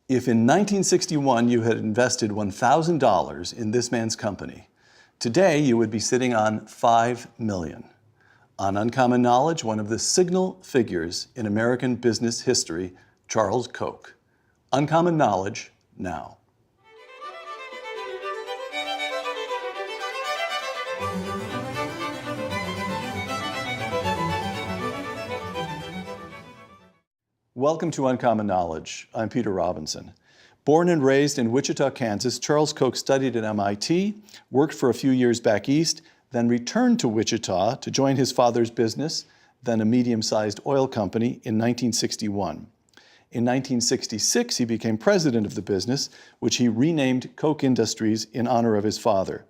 If in 1961 you had invested $1,000 in this man's company, today you would be sitting on $5 million. On Uncommon Knowledge, one of the signal figures in American business history, Charles Koch. Uncommon Knowledge, now. Welcome to Uncommon Knowledge. I'm Peter Robinson. Born and raised in Wichita, Kansas, Charles Koch studied at MIT, worked for a few years back east, then returned to Wichita to join his father's business, then a medium-sized oil company, in 1961. In 1966, he became president of the business, which he renamed Koch Industries in honor of his father.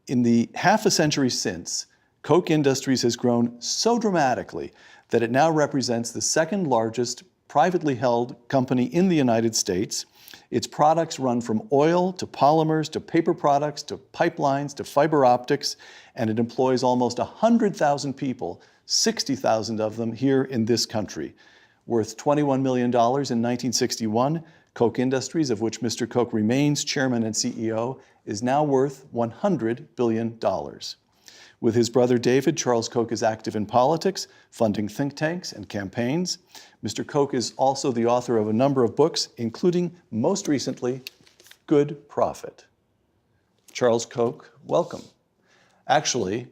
In the half a century since, Koch Industries has grown so dramatically that it now represents the second largest privately held company in the United States. Its products run from oil to polymers to paper products to pipelines to fiber optics, and it employs almost 100,000 people, 60,000 of them here in this country. Worth $21 million in 1961, Koch Industries, of which Mr. Koch remains chairman and CEO, is now worth $100 billion. With his brother David, Charles Koch is active in politics, funding think tanks and campaigns. Mr. Koch is also the author of a number of books, including, most recently, Good Profit. Charles Koch, welcome. Actually,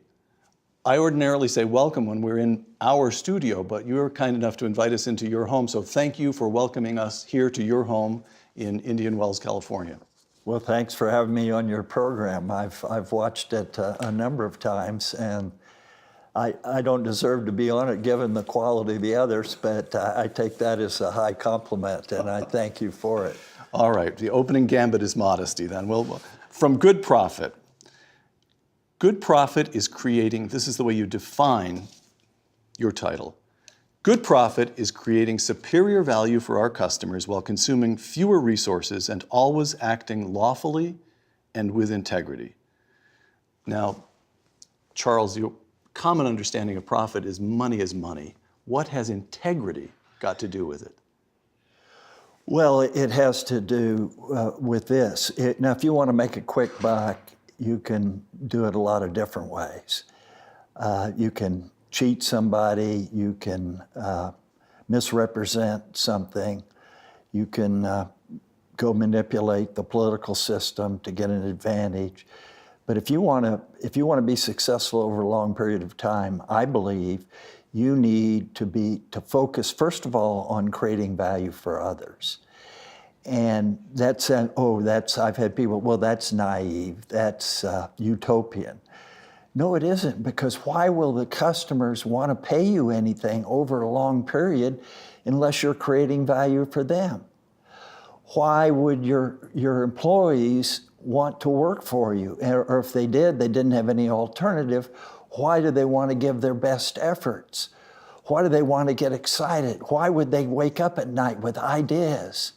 I ordinarily say welcome when we're in our studio, but you were kind enough to invite us into your home, so thank you for welcoming us here to your home in Indian Wells, California. Well, thanks for having me on your program. I've watched it a number of times, and I don't deserve to be on it given the quality of the others, but I take that as a high compliment, and I thank you for it. All right, the opening gambit is modesty then. Well, from Good Profit. Good Profit is creating, this is the way you define your title. Good profit is creating superior value for our customers while consuming fewer resources and always acting lawfully and with integrity. Now, Charles, your common understanding of profit is money is money. What has integrity got to do with it? Well, it has to do with this. Now, if you want to make a quick buck, you can do it a lot of different ways. You can cheat somebody, you can misrepresent something, you can go manipulate the political system to get an advantage. But if you want to be successful over a long period of time, I believe you need to focus first of all on creating value for others. And I've had people, well, that's naive, that's utopian. No, it isn't, because why will the customers want to pay you anything over a long period unless you're creating value for them? Why would your employees want to work for you? Or if they didn't have any alternative, why do they want to give their best efforts? Why do they want to get excited? Why would they wake up at night with ideas?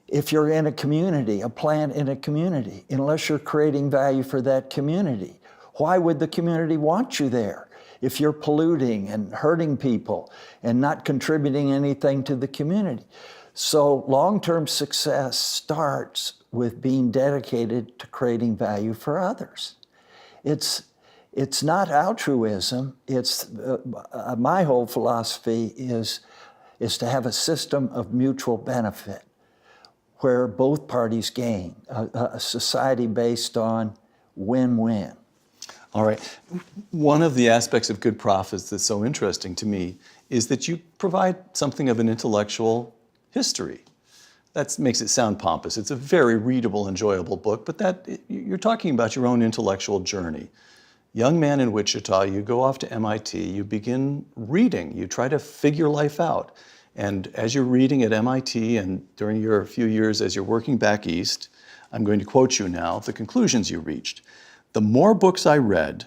If you're in a community, a plant in a community, unless you're creating value for that community, why would the community want you there if you're polluting and hurting people and not contributing anything to the community? So long-term success starts with being dedicated to creating value for others. It's not altruism. It's my whole philosophy is to have a system of mutual benefit where both parties gain, a society based on win-win. All right. One of the aspects of Good Profits that's so interesting to me is that you provide something of an intellectual history. That makes it sound pompous. It's a very readable, enjoyable book, but you're talking about your own intellectual journey. Young man in Wichita, you go off to MIT, you begin reading, you try to figure life out. And as you're reading at MIT and during your few years as you're working back east, I'm going to quote you now, the conclusions you reached. The more books I read,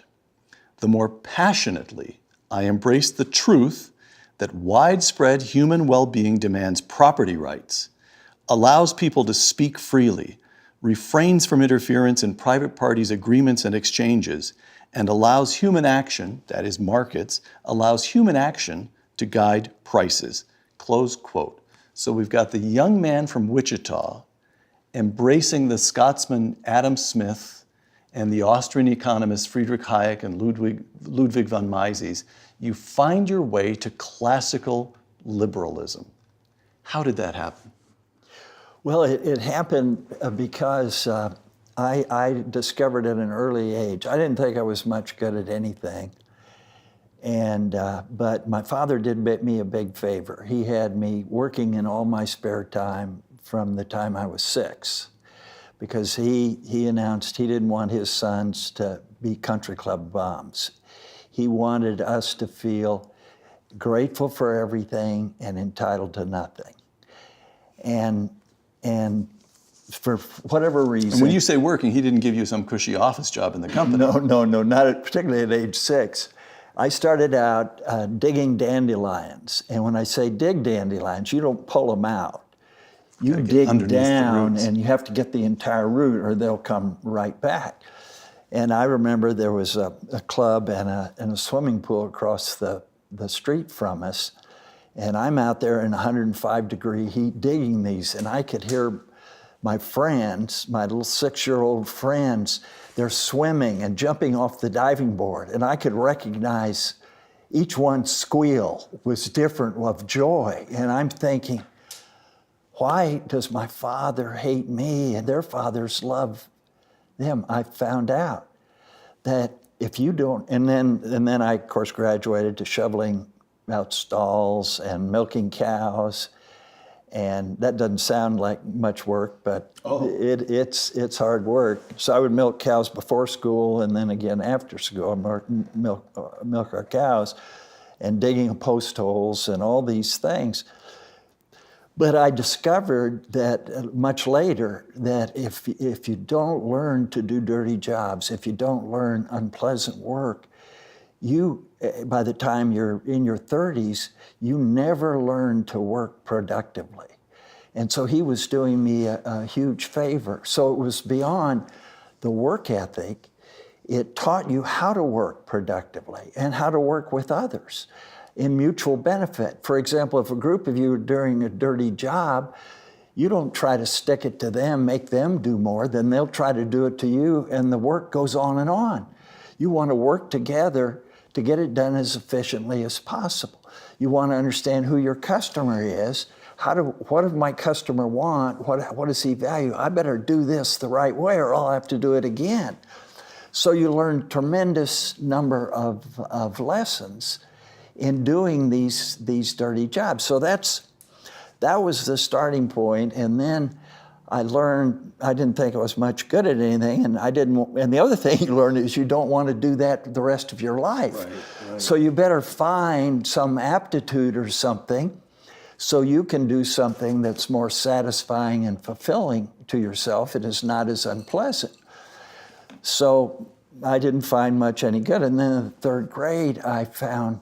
the more passionately I embraced the truth that widespread human well-being demands property rights, allows people to speak freely, refrains from interference in private parties' agreements and exchanges, and allows human action, that is markets, allows human action to guide prices. Close quote. So we've got the young man from Wichita embracing the Scotsman Adam Smith and the Austrian economists Friedrich Hayek and Ludwig von Mises. You find your way to classical liberalism. How did that happen? Well, it happened because I discovered at an early age. I didn't think I was much good at anything. But my father did me a big favor. He had me working in all my spare time from the time I was 6, because he announced he didn't want his sons to be country club bums. He wanted us to feel grateful for everything and entitled to nothing. And for whatever reason. And when you say working, he didn't give you some cushy office job in the company. No, not particularly at age 6. I started out digging dandelions. And when I say dig dandelions, you don't pull them out. You dig down and you have to get the entire root or they'll come right back. And I remember there was a club and a swimming pool across the street from us. And I'm out there in 105-degree heat digging these, and I could hear my friends, my little 6-year-old friends, they're swimming and jumping off the diving board, and I could recognize each one's squeal was different of joy. And I'm thinking, why does my father hate me and their fathers love them? I found out that if you don't, and then I, of course, graduated to shoveling out stalls and milking cows, and that doesn't sound like much work, but it's hard work. So I would milk cows before school and then again after school, milk our cows, and digging post holes and all these things. But I discovered that much later that if you don't learn to do dirty jobs, if you don't learn unpleasant work, by the time you're in your 30s, you never learn to work productively. And so he was doing me a huge favor. So it was beyond the work ethic. It taught you how to work productively and how to work with others in mutual benefit. For example, if a group of you are doing a dirty job, you don't try to stick it to them, make them do more, then they'll try to do it to you, and the work goes on and on. You want to work together to get it done as efficiently as possible. You want to understand who your customer is. What does my customer want? What does he value? I better do this the right way or I'll have to do it again. So you learn tremendous number of lessons in doing these dirty jobs. So that was the starting point. And then I learned, I didn't think I was much good at anything, and the other thing you learn is you don't want to do that the rest of your life. Right. So you better find some aptitude or something so you can do something that's more satisfying and fulfilling to yourself and is not as unpleasant. So I didn't find much any good. And then in the 3rd grade, I found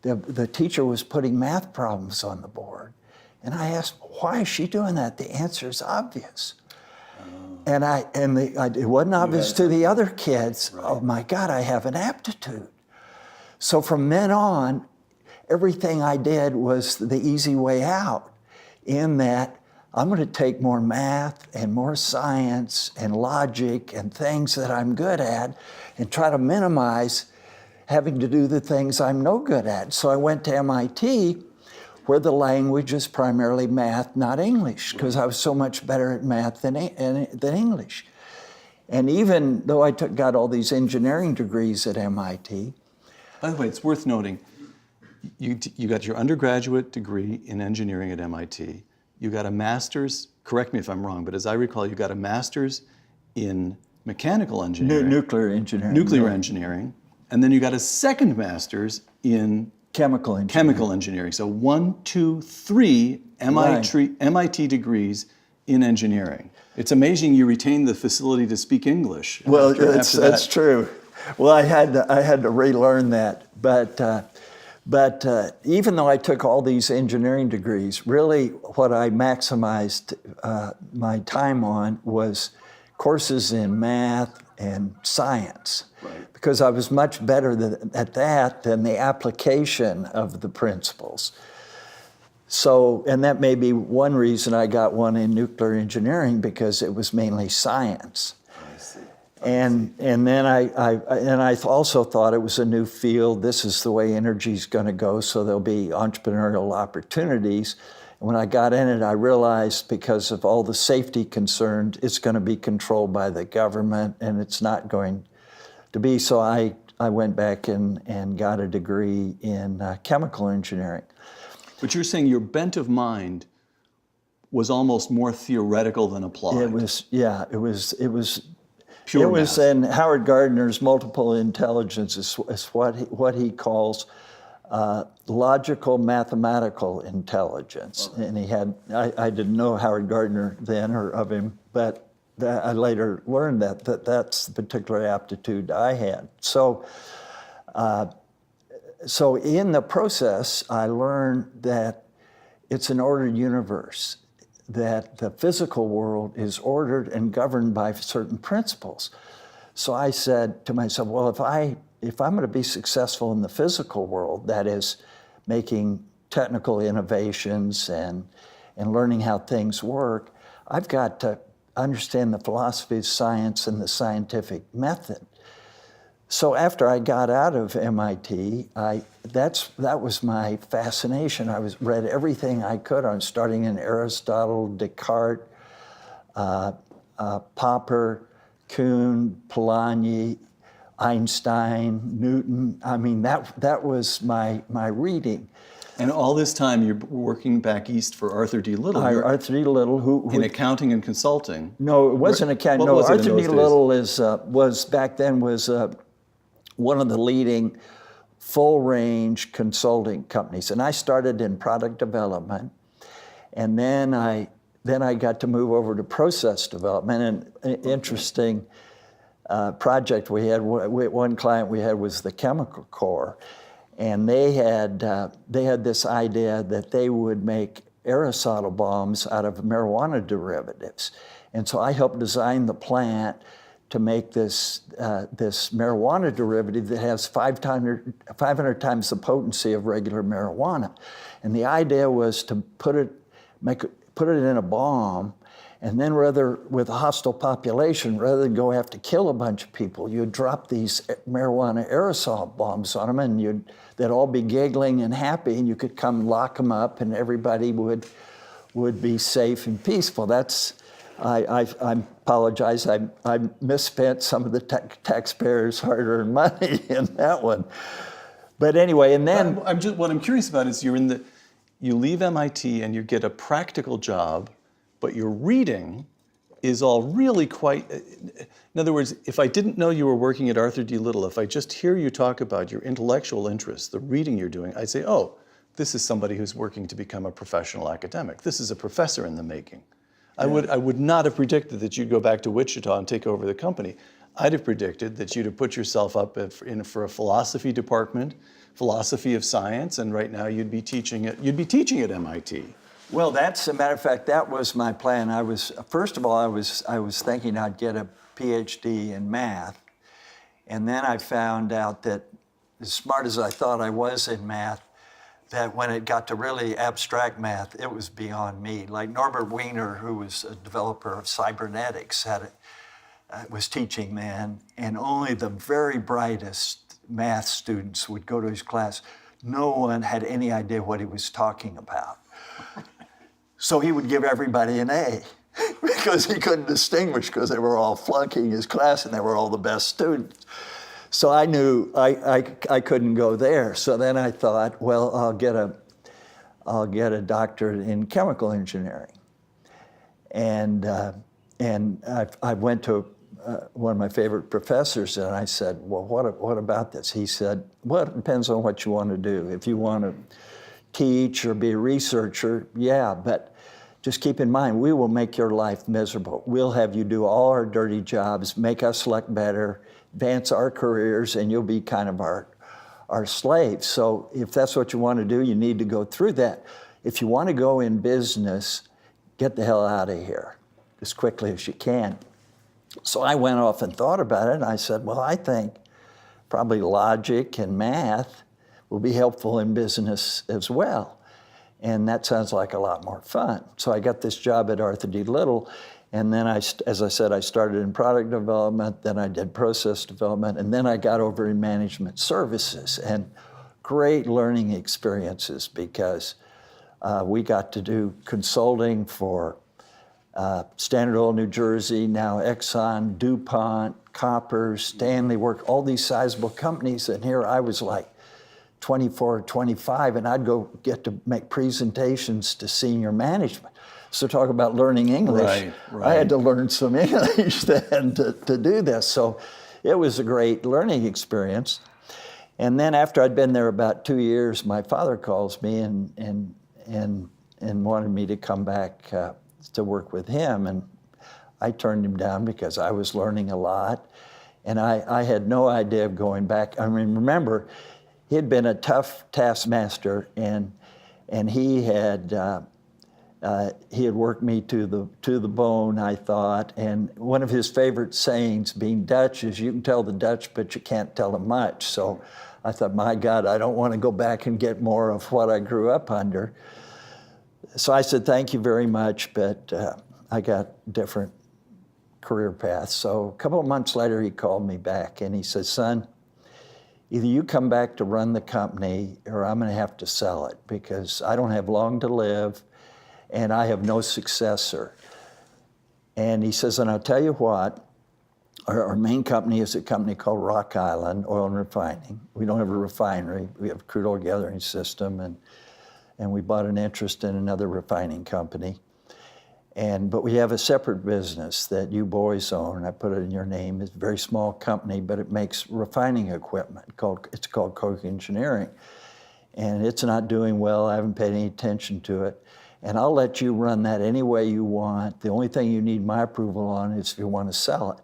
the teacher was putting math problems on the board. And I asked, why is she doing that? The answer is obvious. It wasn't obvious to the other kids. Right. Oh my God, I have an aptitude. So from then on, everything I did was the easy way out, in that I'm going to take more math and more science and logic and things that I'm good at and try to minimize having to do the things I'm no good at. So I went to MIT, where the language is primarily math, not English, because I was so much better at math than English. And even though I got all these engineering degrees at MIT. By the way, it's worth noting, you got your undergraduate degree in engineering at MIT. You got a master's, correct me if I'm wrong, but as I recall, you got a master's in mechanical engineering. Nuclear engineering. Nuclear engineering. And then you got a second master's in chemical engineering. Chemical engineering. So 1, 2, 3 MIT degrees in engineering. It's amazing you retained the facility to speak English. Well, that's true. Well, I had to relearn that. But even though I took all these engineering degrees, really what I maximized my time on was courses in math and science. Right. Because I was much better at that than the application of the principles. So, and that may be one reason I got one in nuclear engineering, because it was mainly science. I see. And then I also thought it was a new field. This is the way energy is going to go, so there'll be entrepreneurial opportunities. And when I got in it, I realized, because of all the safety concerns, it's going to be controlled by the government, and it's not going to be. So I went back and got a degree in chemical engineering. But you're saying your bent of mind was almost more theoretical than applied. It was, yeah, it was Pure it was math. in Howard Gardner's multiple intelligence is what he calls logical mathematical intelligence. Okay. And he had, I didn't know Howard Gardner then or of him, but I later learned that's the particular aptitude I had. So in the process, I learned that it's an ordered universe, that the physical world is ordered and governed by certain principles. So I said to myself, well, if I'm going to be successful in the physical world, that is making technical innovations and learning how things work, I've got to understand the philosophy of science and the scientific method. So after I got out of MIT, that was my fascination. I read everything I could on, starting in Aristotle, Descartes, Popper, Kuhn, Polanyi, Einstein, Newton. I mean, that was my reading. And all this time you're working back east for Arthur D. Little. Arthur D. Little, who in accounting and consulting. No, it wasn't accounting. No, Arthur D. Little was back then one of the leading full-range consulting companies. And I started in product development, and then I got to move over to process development. And an interesting project we had, one client we had was the Chemical Corps, and they had this idea that they would make aerosol bombs out of marijuana derivatives. And so I helped design the plant to make this marijuana derivative that has 500 times the potency of regular marijuana. And the idea was to put it in a bomb, and then with a hostile population, rather than go have to kill a bunch of people, you'd drop these marijuana aerosol bombs on them, and they'd all be giggling and happy, and you could come lock them up, and everybody would be safe and peaceful. I apologize. I misspent some of the taxpayers' hard-earned money in that one. But anyway, and then what I'm curious about is you leave MIT and you get a practical job, but your reading is all really quite. In other words, if I didn't know you were working at Arthur D. Little, if I just hear you talk about your intellectual interests, the reading you're doing, I'd say, oh, this is somebody who's working to become a professional academic. This is a professor in the making. I would not have predicted that you'd go back to Wichita and take over the company. I'd have predicted that you'd have put yourself up for a philosophy department, philosophy of science, and right now you'd be teaching at MIT. Well, that's a matter of fact. That was my plan. First of all, I was thinking I'd get a PhD in math, and then I found out that, as smart as I thought I was in math, that when it got to really abstract math, it was beyond me. Like Norbert Wiener, who was a developer of cybernetics, was teaching then, and only the very brightest math students would go to his class. No one had any idea what he was talking about. So he would give everybody an A because he couldn't distinguish, because they were all flunking his class and they were all the best students. So I knew I couldn't go there. So then I thought, well, I'll get a doctorate in chemical engineering. And I went to one of my favorite professors, and I said, well, what about this? He said, well, it depends on what you want to do. If you want to teach or be a researcher, yeah, but just keep in mind, we will make your life miserable. We'll have you do all our dirty jobs, make us look better, advance our careers, and you'll be kind of our slaves. So if that's what you want to do, you need to go through that. If you want to go in business, get the hell out of here as quickly as you can. So I went off and thought about it, and I said, well, I think probably logic and math will be helpful in business as well. And that sounds like a lot more fun. So I got this job at Arthur D. Little, and then as I said, I started in product development, then I did process development, and then I got over in management services. And great learning experiences because we got to do consulting for Standard Oil New Jersey, now Exxon, DuPont, Koppers, Stanley Work, all these sizable companies. And here I was like 24, 25, and I'd go get to make presentations to senior management. So talk about learning English. Right. I had to learn some English then to do this. So it was a great learning experience. And then after I'd been there about 2 years, my father calls me and wanted me to come back to work with him. And I turned him down because I was learning a lot. And I had no idea of going back. I mean, remember, he had been a tough taskmaster, and he had worked me to the bone, I thought. And one of his favorite sayings, being Dutch, is you can tell the Dutch, but you can't tell them much. So I thought, my God, I don't want to go back and get more of what I grew up under. So I said, thank you very much, but I got different career paths. So a couple of months later, he called me back, and he said, son, either you come back to run the company or I'm going to have to sell it because I don't have long to live and I have no successor. And he says, and I'll tell you what, our main company is a company called Rock Island Oil and Refining. We don't have a refinery. We have a crude oil gathering system, and we bought an interest in another refining company. But we have a separate business that you boys own. I put it in your name. It's a very small company, but it makes refining equipment. It's called Koch Engineering. And it's not doing well. I haven't paid any attention to it. And I'll let you run that any way you want. The only thing you need my approval on is if you want to sell it.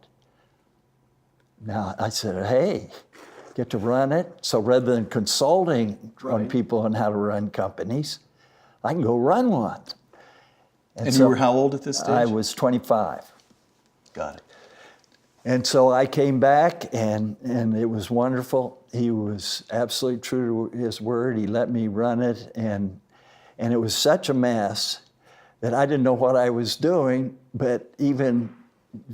Now, I said, hey, get to run it. So rather than consulting on people on how to run companies, I can go run one. And so you were how old at this stage? I was 25. Got it. And so I came back, and it was wonderful. He was absolutely true to his word. He let me run it, and it was such a mess that I didn't know what I was doing, but even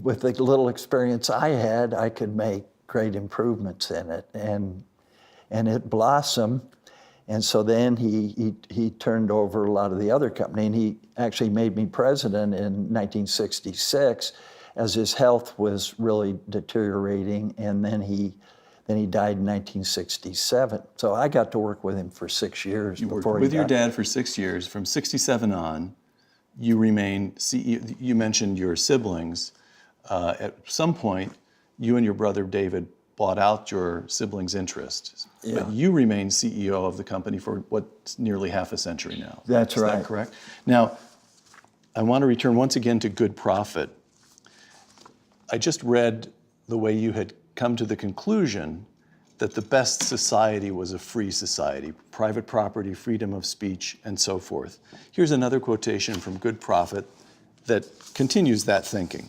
with the little experience I had, I could make great improvements in it, and it blossomed. And so then he turned over a lot of the other company, and he actually made me president in 1966 as his health was really deteriorating, and then he died in 1967. So I got to work with him for 6 years. You worked with your dad for 6 years. From 67 on, you remained CEO. You mentioned your siblings. At some point, you and your brother David bought out your siblings' interests. Yeah. But you remained CEO of the company for what's nearly half a century now. That's right. Is that correct? Now, I want to return once again to good profit. I just read the way you had come to the conclusion that the best society was a free society, private property, freedom of speech, and so forth. Here's another quotation from Good Profit that continues that thinking.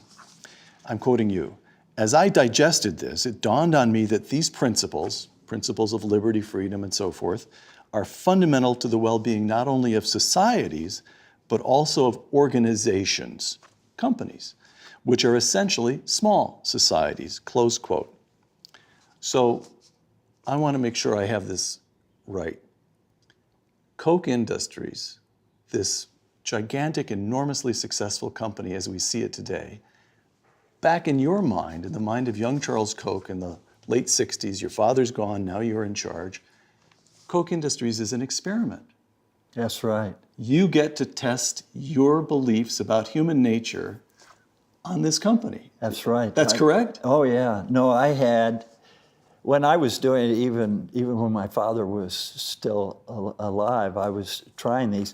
I'm quoting you. As I digested this, it dawned on me that these principles of liberty, freedom, and so forth, are fundamental to the well-being not only of societies, but also of organizations, companies, which are essentially small societies, close quote. So I want to make sure I have this right. Koch Industries, this gigantic, enormously successful company as we see it today, back in your mind, in the mind of young Charles Koch in the late 60s, your father's gone, now you're in charge. Koch Industries is an experiment. That's right. You get to test your beliefs about human nature on this company. That's right. That's correct? Oh, yeah. No, I had, when I was doing it, even when my father was still alive, I was trying these.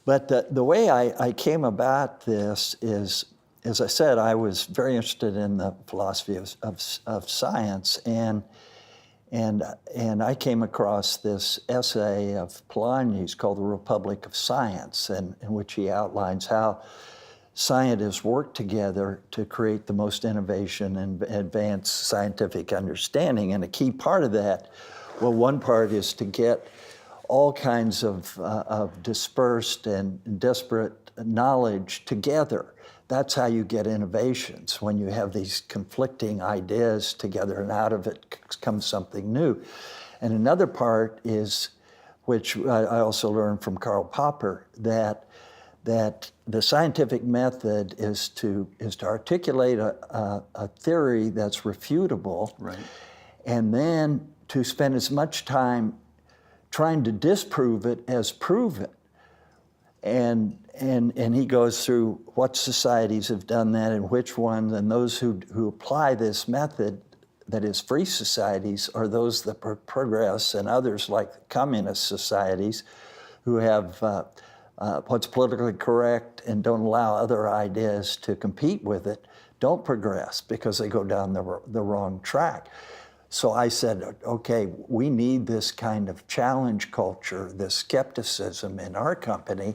But the way I came about this is, as I said, I was very interested in the philosophy of science, and I came across this essay of Polanyi's called The Republic of Science, in which he outlines how scientists work together to create the most innovation and advance scientific understanding. And a key part of that, well, one part is to get all kinds of dispersed and disparate knowledge together. That's how you get innovations, when you have these conflicting ideas together, and out of it comes something new. And another part is, which I also learned from Karl Popper, that the scientific method is to articulate a theory that's refutable, Right. and then to spend as much time trying to disprove it as prove it. And he goes through what societies have done that and which ones, and those who apply this method, that is free societies, are those that progress, and others like communist societies who have what's politically correct and don't allow other ideas to compete with it, don't progress because they go down the wrong track. So I said, okay, we need this kind of challenge culture, this skepticism in our company.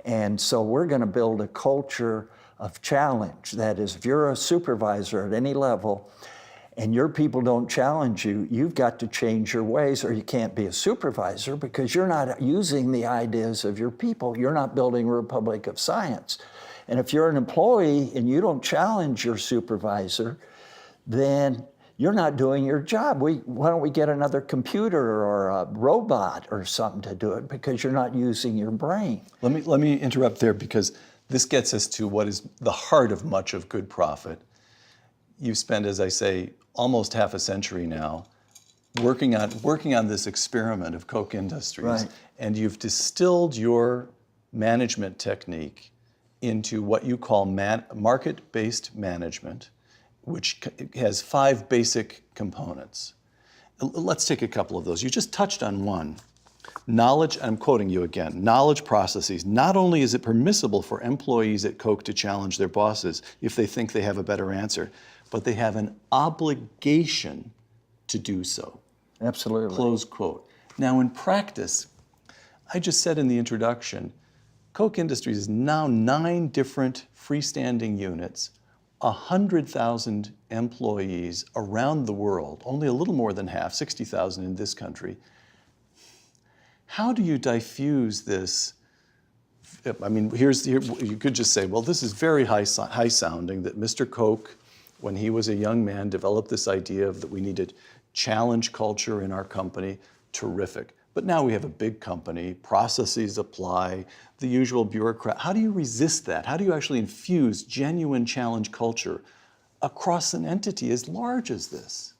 And so we're going to build a culture of challenge. That is, if you're a supervisor at any level and your people don't challenge you, you've got to change your ways, or you can't be a supervisor because you're not using the ideas of your people. You're not building a republic of science. And if you're an employee and you don't challenge your supervisor, then you're not doing your job. Why don't we get another computer or a robot or something to do it, because you're not using your brain. Let me interrupt there, because this gets us to what is the heart of much of good profit. You've spent, as I say, almost half a century now working on this experiment of Koch Industries, Right. and you've distilled your management technique into what you call market-based management, which has 5 basic components. Let's take a couple of those. You just touched on one. Knowledge, I'm quoting you again, knowledge processes. Not only is it permissible for employees at Koch to challenge their bosses if they think they have a better answer, but they have an obligation to do so. Absolutely. Close quote. Now in practice, I just said in the introduction, Koch Industries is now 9 different freestanding units, 100,000 employees around the world, only a little more than half, 60,000 in this country. How do you diffuse this? I mean, you could just say, well, this is very high sounding that Mr. Koch, when he was a young man, developed this idea of that we needed challenge culture in our company. Terrific. But now we have a big company, processes apply, the usual bureaucrat. How do you resist that? How do you actually infuse genuine challenge culture across an entity as large as this?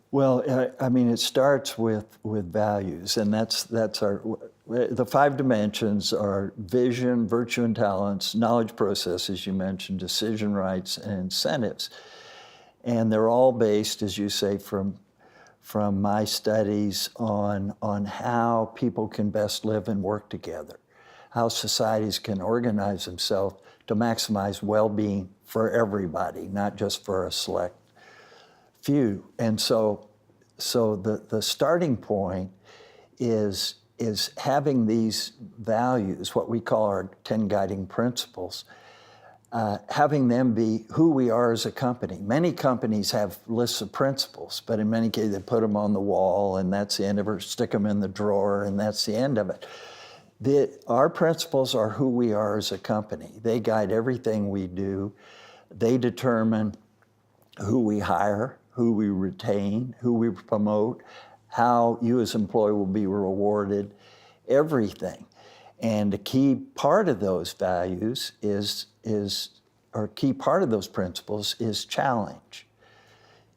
Well, I mean, it starts with values, and that's the 5 dimensions are vision, virtue and talents, knowledge processes, you mentioned, decision rights, and incentives. And they're all based, as you say, from my studies on how people can best live and work together, how societies can organize themselves to maximize well-being for everybody, not just for a select few. And so the starting point is having these values, what we call our 10 guiding principles, having them be who we are as a company. Many companies have lists of principles, but in many cases they put them on the wall and that's the end of it, stick them in the drawer and that's the end of it. Our principles are who we are as a company. They guide everything we do. They determine who we hire, who we retain, who we promote, how you as an employee will be rewarded, everything. And a key part of those values or a key part of those principles is challenge.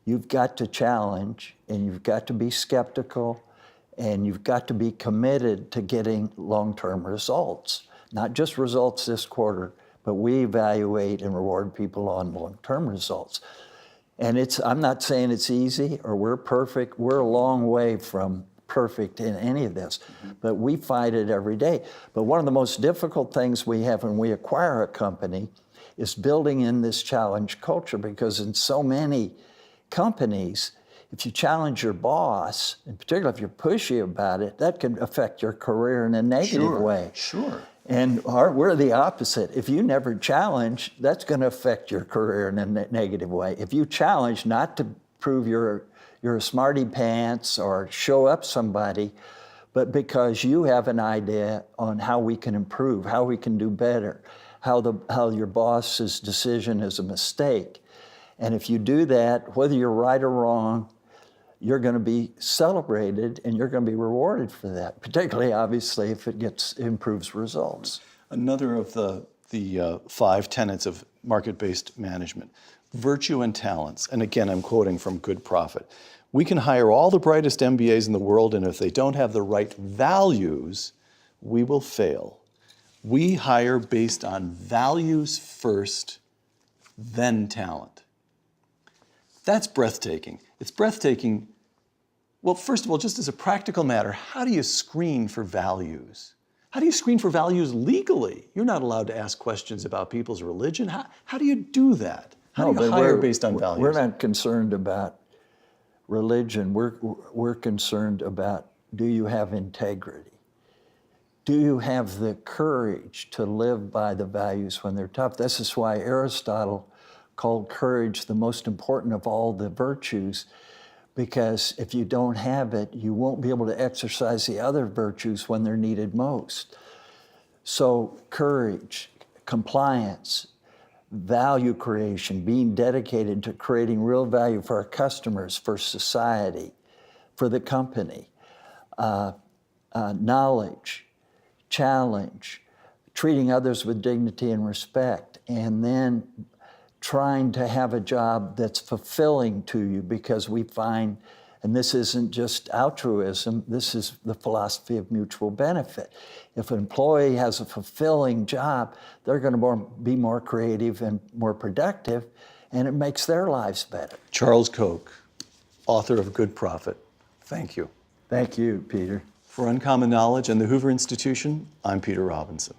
You've got to challenge, and you've got to be skeptical, and you've got to be committed to getting long-term results. Not just results this quarter, but we evaluate and reward people on long-term results. And I'm not saying it's easy or we're perfect. We're a long way from perfect in any of this, but we fight it every day. But one of the most difficult things we have when we acquire a company is building in this challenge culture, because in so many companies, if you challenge your boss, in particular if you're pushy about it, that can affect your career in a negative way. Sure. And we're the opposite. If you never challenge, that's going to affect your career in a negative way. If you challenge not to prove you're a smarty pants or show up somebody, but because you have an idea on how we can improve, how we can do better, how your boss's decision is a mistake. And if you do that, whether you're right or wrong, you're going to be celebrated and you're going to be rewarded for that, particularly, obviously, if it improves results. Another of the 5 tenets of market-based management, virtue and talents. And again, I'm quoting from Good Profit. We can hire all the brightest MBAs in the world, and if they don't have the right values, we will fail. We hire based on values first, then talent. That's breathtaking. It's breathtaking. Well, first of all, just as a practical matter, how do you screen for values? How do you screen for values legally? You're not allowed to ask questions about people's religion. How do you do that? How do you hire based on values? We're not concerned about religion. We're concerned about, do you have integrity? Do you have the courage to live by the values when they're tough? This is why Aristotle called courage the most important of all the virtues, because if you don't have it, you won't be able to exercise the other virtues when they're needed most. So courage, compliance, value creation, being dedicated to creating real value for our customers, for society, for the company, knowledge, challenge, treating others with dignity and respect, and then trying to have a job that's fulfilling to you, because we find, and this isn't just altruism, this is the philosophy of mutual benefit. If an employee has a fulfilling job, they're going to be more creative and more productive, and it makes their lives better. Charles Koch, author of Good Profit. Thank you. Thank you, Peter. For Uncommon Knowledge and the Hoover Institution, I'm Peter Robinson.